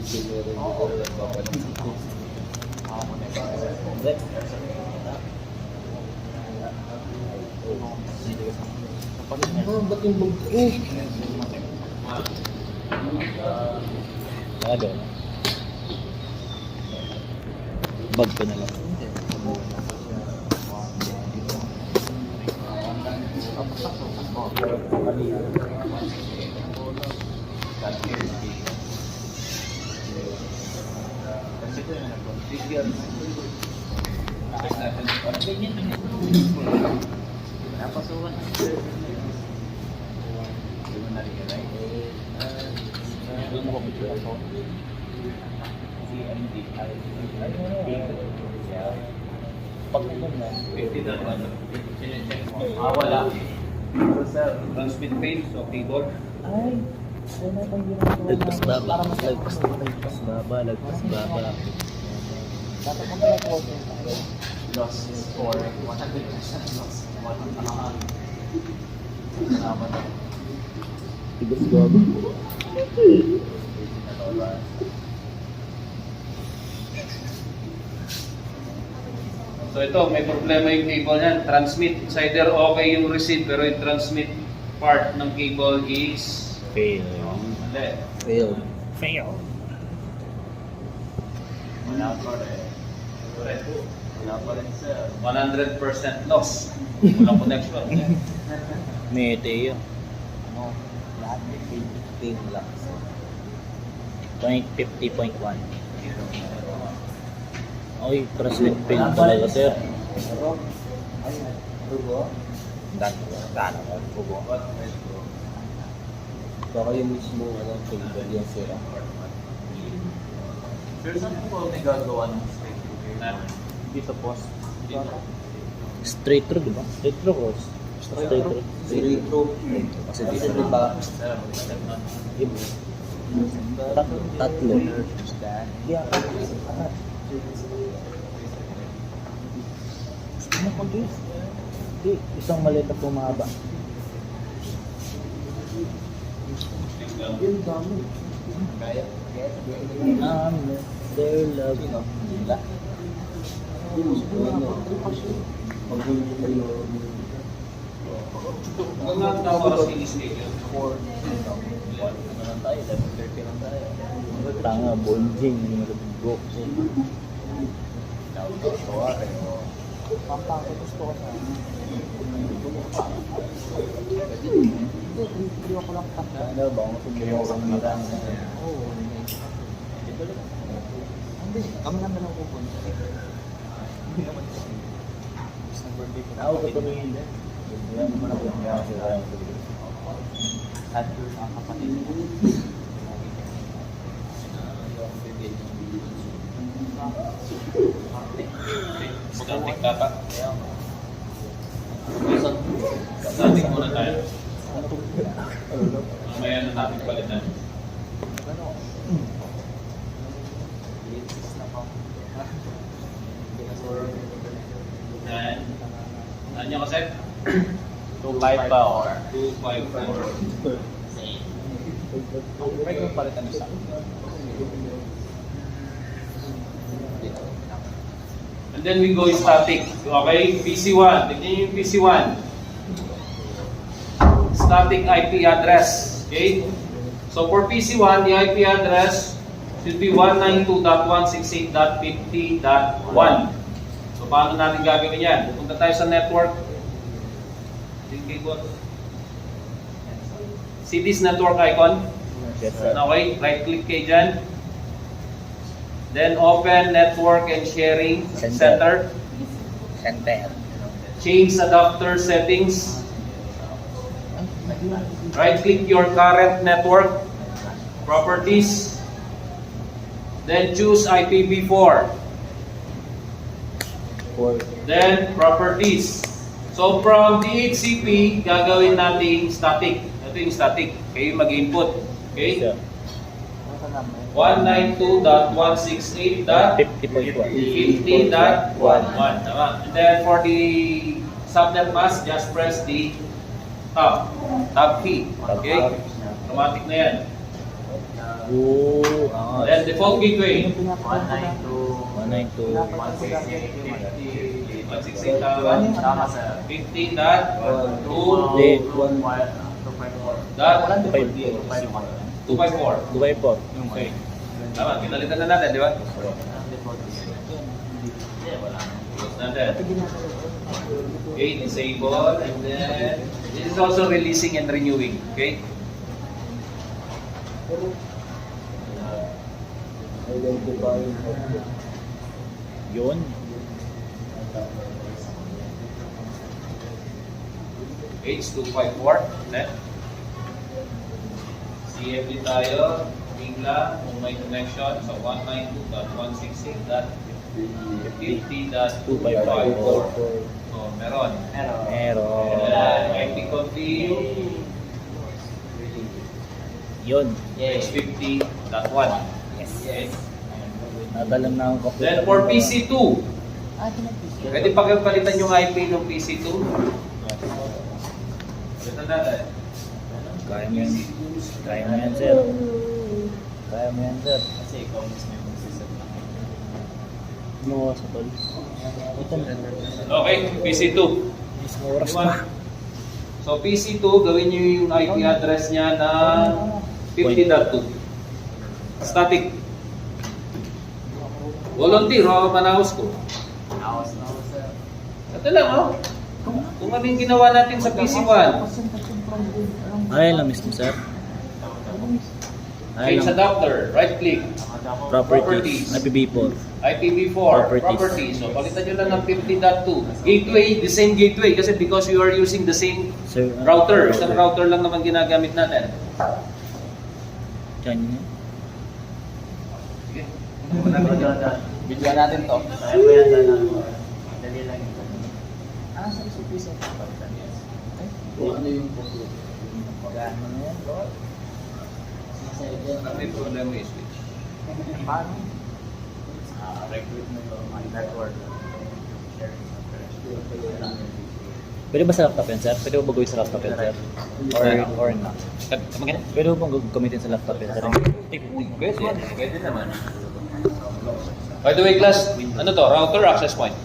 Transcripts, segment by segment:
Ba't yung bag ko? Ano? Bag ko na lang. Napasukan ng Doon mo ko ako. Pag naman na, 50 na sinecheck mo. Wala. Pero sir, transmit page o keyboard. Ay, wala pang ginagawa. lagpas baba, lagpas baba, lagpas baba. Dapat kung pinag-order tayo. Loss or 100% loss. Salamat na. Tigas baba. So ito, may problema yung cable niyan. Transmit. It's either okay yung receive pero yung transmit part ng cable is Fail. mali. Fail. Fail. Wala pa rin. Correct. Wala pa rin sir. 100% loss. Walang connection. Meteo. Ano? Lahat may pin lang. 50.1. Ay, transmit fail talaga, sir. Pero, ay, rugo. Dano ko. Bubo. Baka yung mismo, cable yung sira. Sir, saan po may gagawa ng mistake? Dito post. Straight through, di ba? Straight through cross. Straight through. Straight through. Kasi dito diba? Sir, mag-step na. Tatlo. Yeah. Gusto mo pag Hindi, isang maliit na pumaba. yung dami. Kaya? Their love. Nila. Ang nga tawag sa mistake yun. Ano lang tayo? 11:30 lang tayo. Tanga, bonjing. Hindi mag-book. Pampang gusto ko sa hindi ako lang kanta. Ano ba? Ang sumuha ko ng mirang. Oo. Hindi, kami naman ang pupunta. Isang birthday ko. Ako ka tumingin din. Yan naman ako yung mga sila yung tuloy. At yung mga kapatid ko. Static data. Static muna tayo. Mamaya na natin palitan. Yan. Ano nyo kasi? 254. 254. May kong palitan isa. And then we go static. Okay? PC1. Tignan nyo yung PC1. Static IP address. Okay? So for PC1, the IP address should be 192.168.50.1. So paano natin gagawin yan? Pupunta tayo sa network. See this network icon? Yes, sir. Okay, right click kayo dyan. Then open network and sharing center. Center. Change adapter settings. Right click your current network. Properties. Then choose IPv4. Then properties. So from DHCP, gagawin natin static. Ito yung static. Kayo mag-input. Okay? Sir. 192.168.50.1. Tama. And then for the subnet mask, just press the tab key. Okay? Automatic na yan. Oo, angas. Then default gateway. 192. 168 Tama, sir. 50 dot Hindi, 2 dot 254. 2x4. Okay. Tama, pinalitan na natin, di ba? Close natin. Okay, disable, and then this is also releasing and renewing. Okay? Yun. H254. Then, CFD tayo. Bigla, kung may connection. So, 192.168.50.254. So, meron. Meron. IP config. Yun. H50.1. Okay. Nadalan na ang computer. Then, for PC2. Pwede pagpalitan yung IP ng PC2. Ito natin. Kaya mo yan. Kaya mo yan, sir. Kaya mo yan, sir. Kasi ikaw mismo yung mag-set lang. No, sa tol. Ito na. Okay, PC2. Isang oras na. So, PC2, gawin nyo yung IP address niya na 50.2. Static. Volunteer, o manaos ko. Nawas na ako, sir. Ito lang, oh. Kung ano yung ginawa natin sa PC1. Ay lang mismo, sir. Ay Change lang. adapter, right click. Properties. IPv4. IPv4, Properties. properties. So, palitan nyo lang ng 50.2. Gateway, the same gateway. Kasi because you are using the same Sir, router. Isang router lang naman ginagamit natin. Diyan yun. Sige. Video natin to. Kaya mo yan, sir. Dali lang ito. Ah, sa isa-isa. Ano yung computer? Gano na yan, bro? Ang may problema yung switch. Paano? Recruitment of my network. Pwede ba sa laptop yan, sir? Pwede ba baguhin sa laptop yan, sir? Or not? Pwede ba bang gamitin sa laptop yan, sir? Pwede naman. By the way, class, ano to? Router or access point?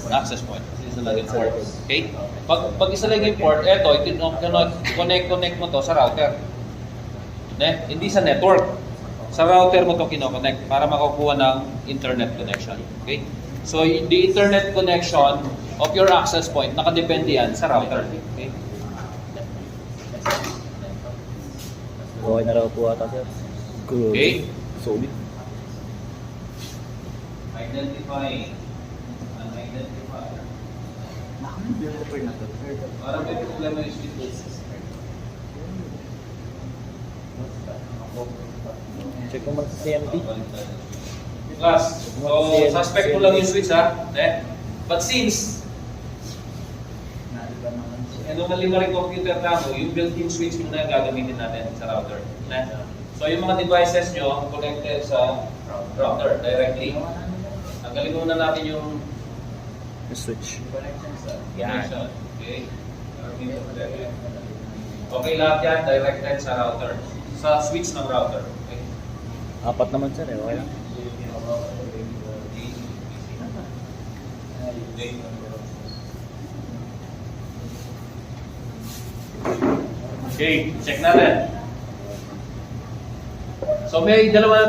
Access point. Isa lang yung port. Okay? Pag isa lang yung port, eto, connect mo to sa router. Hindi sa network. Sa router mo to kinoconnect para makakuha ng internet connection. Okay? So, the internet connection of your access point, nakadepende yan sa router. Okay? Okay na raw po ata, sir. Good. Okay? Solid. Identifying. Unidentified. Developer na to. Parang may problema yung switch. Check mo sa CMD. Class, so suspect ko lang yung switch ha. But since anomaly rin computer na mo, yung built-in switch muna yung gagamitin natin sa router. So yung mga devices nyo connected sa router directly. Tanggalin muna natin yung Switch. connection. Okay. Okay lahat yan, directed sa router. Sa switch ng router. Okay. Apat naman, sir. Okay lang. Okay, check natin. So may dalawa